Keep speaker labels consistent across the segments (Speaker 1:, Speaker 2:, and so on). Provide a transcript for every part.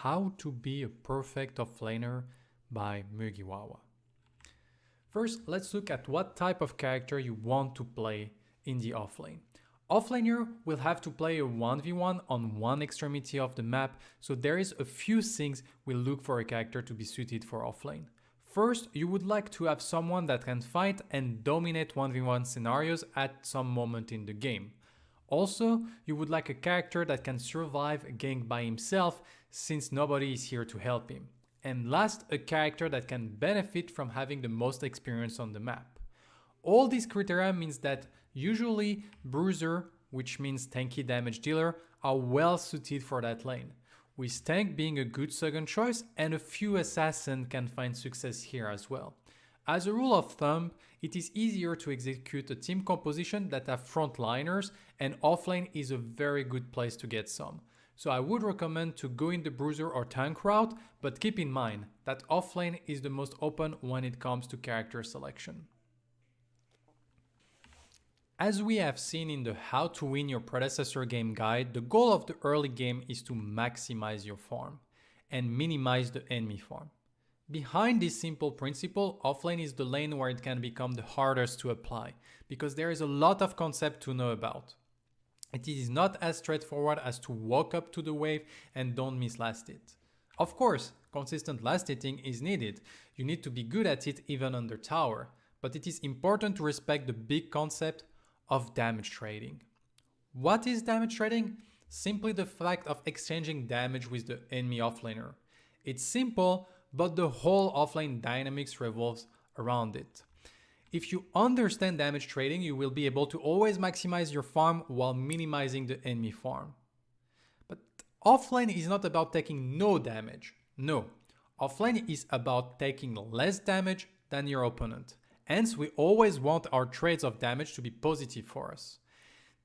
Speaker 1: How to be a perfect offlaner by Mugiwawa. First, let's look at what type of character you want to play in the offlane. Offlaner will have to play a 1v1 on one extremity of the map, so there is a few things we'll look for a character to be suited for offlane. First, you would like to have someone that can fight and dominate 1v1 scenarios at some moment in the game. Also, you would like a character that can survive a gank by himself since nobody is here to help him. And last, a character that can benefit from having the most experience on the map. All these criteria means that usually Bruiser, which means tanky damage dealer, are well suited for that lane, with tank being a good second choice and a few assassin can find success here as well. As a rule of thumb, it is easier to execute a team composition that have frontliners, and offlane is a very good place to get some. So I would recommend to go in the bruiser or tank route, but keep in mind that offlane is the most open when it comes to character selection. As we have seen in the How to Win Your Predecessor game guide, the goal of the early game is to maximize your farm and minimize the enemy farm. Behind this simple principle, offlane is the lane where it can become the hardest to apply, because there is a lot of concept to know about. It is not as straightforward as to walk up to the wave and don't miss last hit. Of course, consistent last hitting is needed. You need to be good at it even under tower, but it is important to respect the big concept of damage trading. What is damage trading? Simply the fact of exchanging damage with the enemy offlaner. It's simple, but the whole offlane dynamics revolves around it. If you understand damage trading, you will be able to always maximize your farm while minimizing the enemy farm. But offlane is not about taking no damage. No, offlane is about taking less damage than your opponent. Hence, we always want our trades of damage to be positive for us.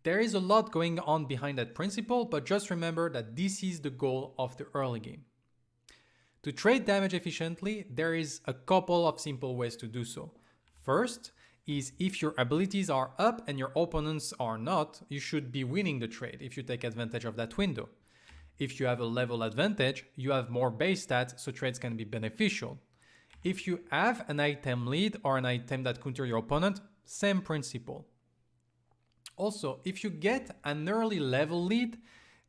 Speaker 1: There is a lot going on behind that principle, but just remember that this is the goal of the early game. To trade damage efficiently, there is a couple of simple ways to do so. First is if your abilities are up and your opponents are not, you should be winning the trade if you take advantage of that window. If you have a level advantage, you have more base stats, so trades can be beneficial. If you have an item lead or an item that counter your opponent, same principle. Also, if you get an early level lead,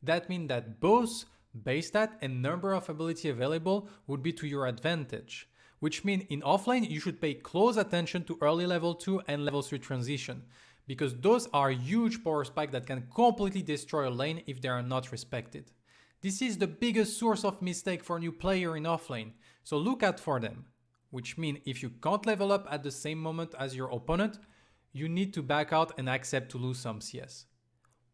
Speaker 1: that means that both base stat and number of ability available would be to your advantage, which means in offlane you should pay close attention to early level 2 and level 3 transition, because those are huge power spikes that can completely destroy a lane if they are not respected. This is the biggest source of mistake for a new player in offlane, so look out for them, which means if you can't level up at the same moment as your opponent, you need to back out and accept to lose some CS.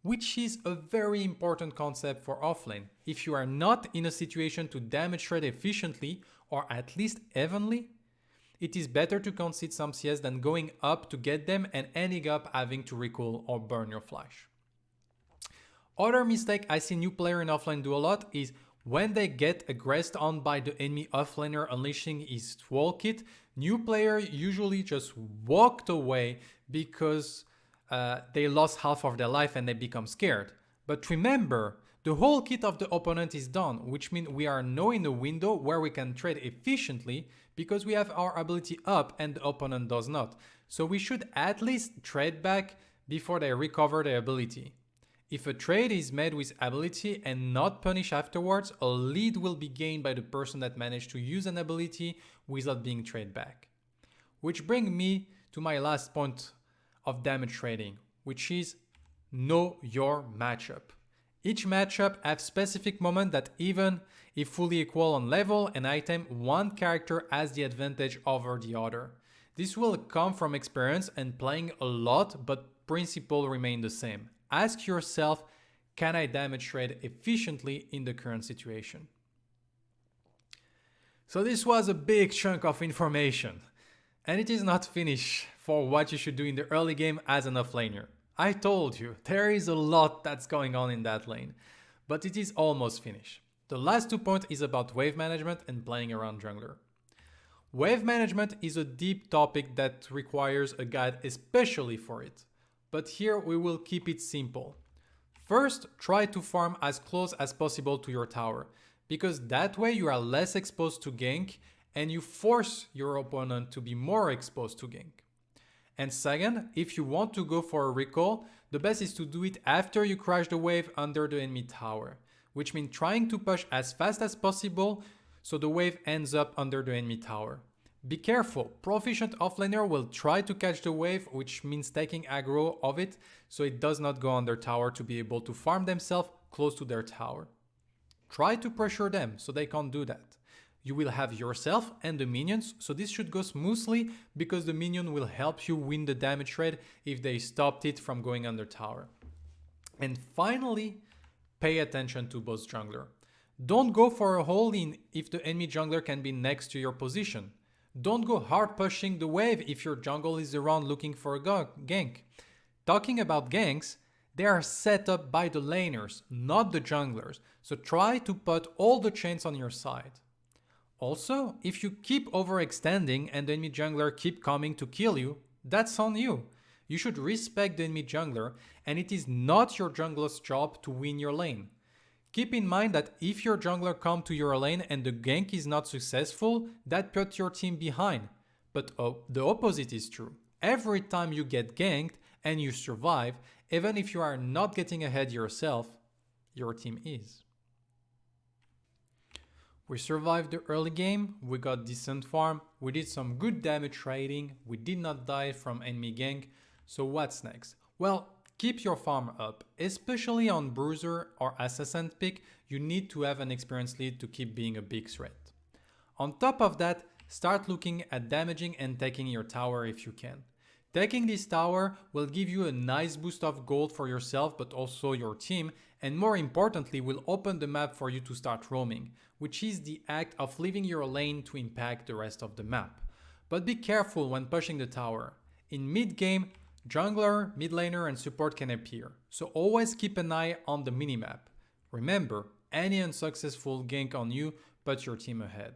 Speaker 1: Which is a very important concept for offlane. If you are not in a situation to damage trade efficiently or at least evenly, it is better to concede some CS than going up to get them and ending up having to recall or burn your flash. Other mistake I see new player in offlane do a lot is when they get aggressed on by the enemy offlaner unleashing his wall kit, new player usually just walked away because they lost half of their life and they become scared. But remember, the whole kit of the opponent is done, which means we are now in a window where we can trade efficiently because we have our ability up and the opponent does not. So we should at least trade back before they recover their ability. If a trade is made with ability and not punished afterwards, a lead will be gained by the person that managed to use an ability without being traded back. Which brings me to my last point of damage trading, which is know your matchup. Each matchup has specific moment that even if fully equal on level and item, one character has the advantage over the other. This will come from experience and playing a lot, but principle remain the same. Ask yourself, can I damage trade efficiently in the current situation? So this was a big chunk of information. And it is not finished for what you should do in the early game as an offlaner. I told you, there is a lot that's going on in that lane, but it is almost finished. The last 2 points is about wave management and playing around jungler. Wave management is a deep topic that requires a guide especially for it, but here we will keep it simple. First, try to farm as close as possible to your tower, because that way you are less exposed to gank and you force your opponent to be more exposed to gank. And second, if you want to go for a recall, the best is to do it after you crash the wave under the enemy tower, which means trying to push as fast as possible so the wave ends up under the enemy tower. Be careful, proficient offlaner will try to catch the wave, which means taking aggro of it so it does not go under tower to be able to farm themselves close to their tower. Try to pressure them so they can't do that. You will have yourself and the minions, so this should go smoothly because the minion will help you win the damage trade if they stopped it from going under tower. And finally, pay attention to both jungler. Don't go for a all-in if the enemy jungler can be next to your position. Don't go hard pushing the wave if your jungle is around looking for a gank. Talking about ganks, they are set up by the laners, not the junglers, so try to put all the chains on your side. Also, if you keep overextending and the enemy jungler keep coming to kill you, that's on you. You should respect the enemy jungler, and it is not your jungler's job to win your lane. Keep in mind that if your jungler comes to your lane and the gank is not successful, that puts your team behind. But the opposite is true. Every time you get ganked and you survive, even if you are not getting ahead yourself, your team is. We survived the early game, we got decent farm, we did some good damage trading, we did not die from enemy gank, so what's next? Well, keep your farm up, especially on bruiser or assassin pick, you need to have an experienced lead to keep being a big threat. On top of that, start looking at damaging and taking your tower if you can. Taking this tower will give you a nice boost of gold for yourself but also your team, and more importantly will open the map for you to start roaming, which is the act of leaving your lane to impact the rest of the map. But be careful when pushing the tower. In mid game, jungler, mid laner and support can appear, so always keep an eye on the minimap. Remember, any unsuccessful gank on you puts your team ahead.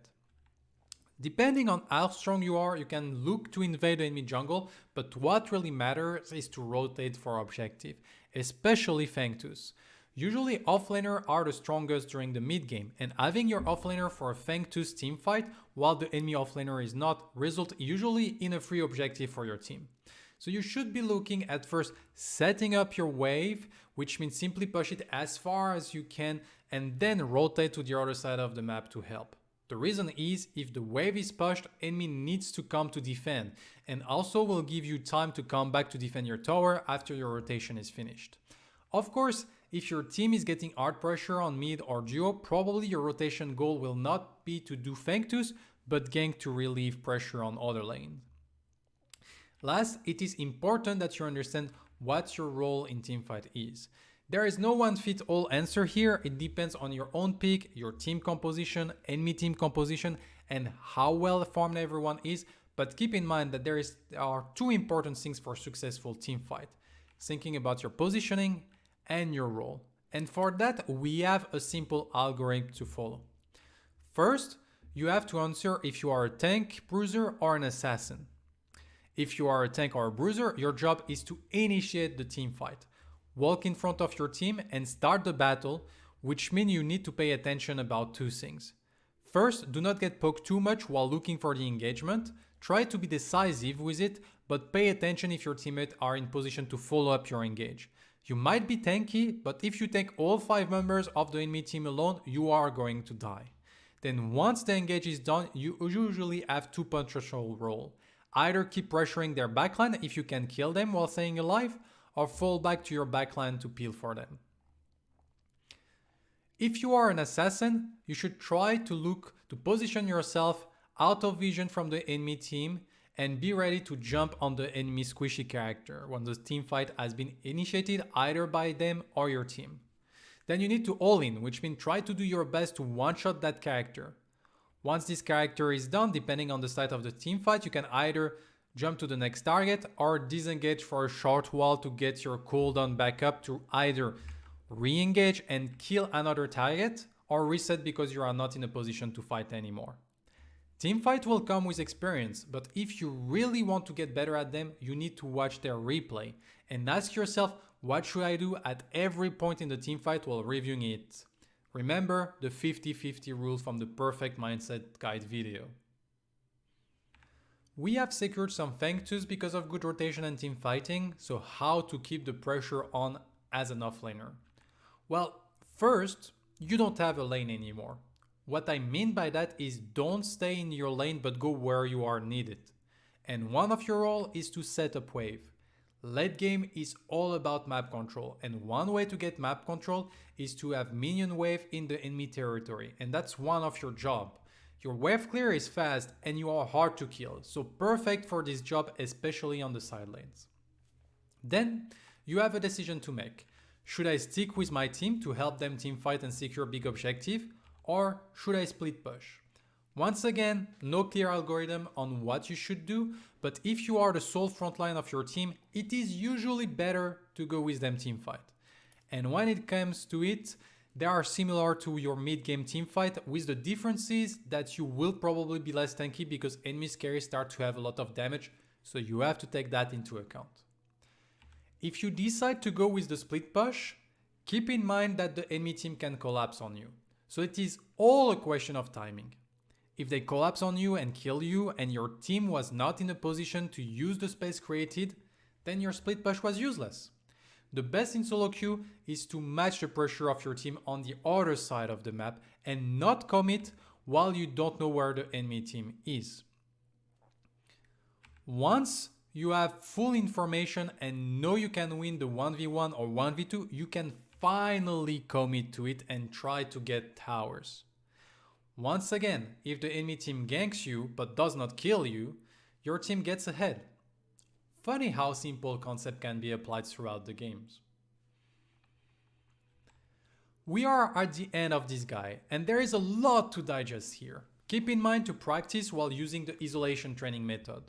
Speaker 1: Depending on how strong you are, you can look to invade the enemy jungle, but what really matters is to rotate for objective, especially Fangtooth. Usually offlaner are the strongest during the mid game, and having your offlaner for a Fangtooth teamfight while the enemy offlaner is not result usually in a free objective for your team. So you should be looking at first setting up your wave, which means simply push it as far as you can and then rotate to the other side of the map to help. The reason is if the wave is pushed, enemy needs to come to defend, and also will give you time to come back to defend your tower after your rotation is finished. Of course, if your team is getting hard pressure on mid or duo, probably your rotation goal will not be to do Fangtooth, but gank to relieve pressure on other lanes. Last, it is important that you understand what your role in teamfight is. There is no one-fit-all answer here, it depends on your own pick, your team composition, enemy team composition, and how well farmed everyone is, but keep in mind that there are two important things for successful teamfight: thinking about your positioning and your role. And for that, we have a simple algorithm to follow. First, you have to answer if you are a tank, bruiser, or an assassin. If you are a tank or a bruiser, your job is to initiate the teamfight. Walk in front of your team and start the battle, which means you need to pay attention about two things. First, do not get poked too much while looking for the engagement. Try to be decisive with it, but pay attention if your teammates are in position to follow up your engage. You might be tanky, but if you take all 5 members of the enemy team alone, you are going to die. Then once the engage is done, you usually have two potential roles. Either keep pressuring their backline if you can kill them while staying alive, or fall back to your backline to peel for them. If you are an assassin, you should try to look to position yourself out of vision from the enemy team and be ready to jump on the enemy squishy character when the team fight has been initiated either by them or your team. Then you need to all in, which means try to do your best to one-shot that character. Once this character is done, depending on the side of the team fight, you can either jump to the next target or disengage for a short while to get your cooldown back up to either re-engage and kill another target or reset because you are not in a position to fight anymore. Teamfight will come with experience, but if you really want to get better at them, you need to watch their replay and ask yourself, what should I do at every point in the teamfight while reviewing it? Remember the 50-50 rule from the Perfect Mindset Guide video. We have secured some functions because of good rotation and team fighting, so how to keep the pressure on as an offlaner? Well, first, you don't have a lane anymore. What I mean by that is don't stay in your lane but go where you are needed. And one of your role is to set up wave. Late game is all about map control, and one way to get map control is to have minion wave in the enemy territory, and that's one of your job. Your wave clear is fast and you are hard to kill, so perfect for this job, especially on the side lanes. Then you have a decision to make. Should I stick with my team to help them team fight and secure big objective, or should I split push? Once again, no clear algorithm on what you should do, but if you are the sole frontline of your team, it is usually better to go with them team fight. And when it comes to it, they are similar to your mid-game teamfight, with the differences that you will probably be less tanky because enemy carries start to have a lot of damage, so you have to take that into account. If you decide to go with the split push, keep in mind that the enemy team can collapse on you, so it is all a question of timing. If they collapse on you and kill you and your team was not in a position to use the space created, then your split push was useless. The best in solo queue is to match the pressure of your team on the other side of the map and not commit while you don't know where the enemy team is. Once you have full information and know you can win the 1v1 or 1v2, you can finally commit to it and try to get towers. Once again, if the enemy team ganks you but does not kill you, your team gets ahead. Funny how simple concept can be applied throughout the games. We are at the end of this guide, and there is a lot to digest here. Keep in mind to practice while using the isolation training method.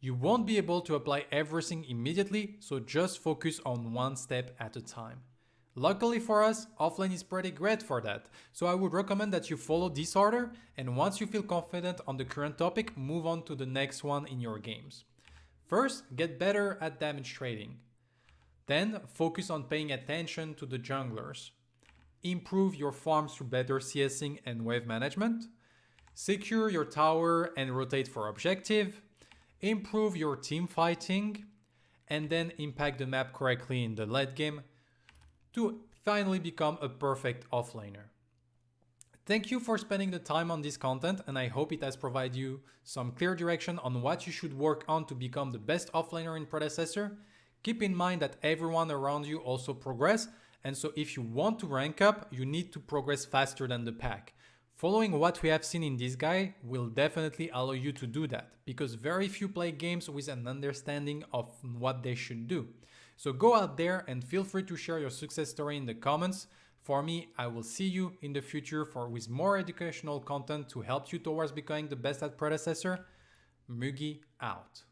Speaker 1: You won't be able to apply everything immediately, so just focus on one step at a time. Luckily for us, Offlane is pretty great for that, so I would recommend that you follow this order, and once you feel confident on the current topic, move on to the next one in your games. First, get better at damage trading. Then, focus on paying attention to the junglers. Improve your farms through better CSing and wave management. Secure your tower and rotate for objective. Improve your team fighting. And then impact the map correctly in the late game to finally become a perfect offlaner. Thank you for spending the time on this content, and I hope it has provided you some clear direction on what you should work on to become the best offlaner in Predecessor. Keep in mind that everyone around you also progress, and so if you want to rank up, you need to progress faster than the pack. Following what we have seen in this guide will definitely allow you to do that, because very few play games with an understanding of what they should do. So go out there and feel free to share your success story in the comments. For me, I will see you in the future with more educational content to help you towards becoming the best at Predecessor. Mugi out.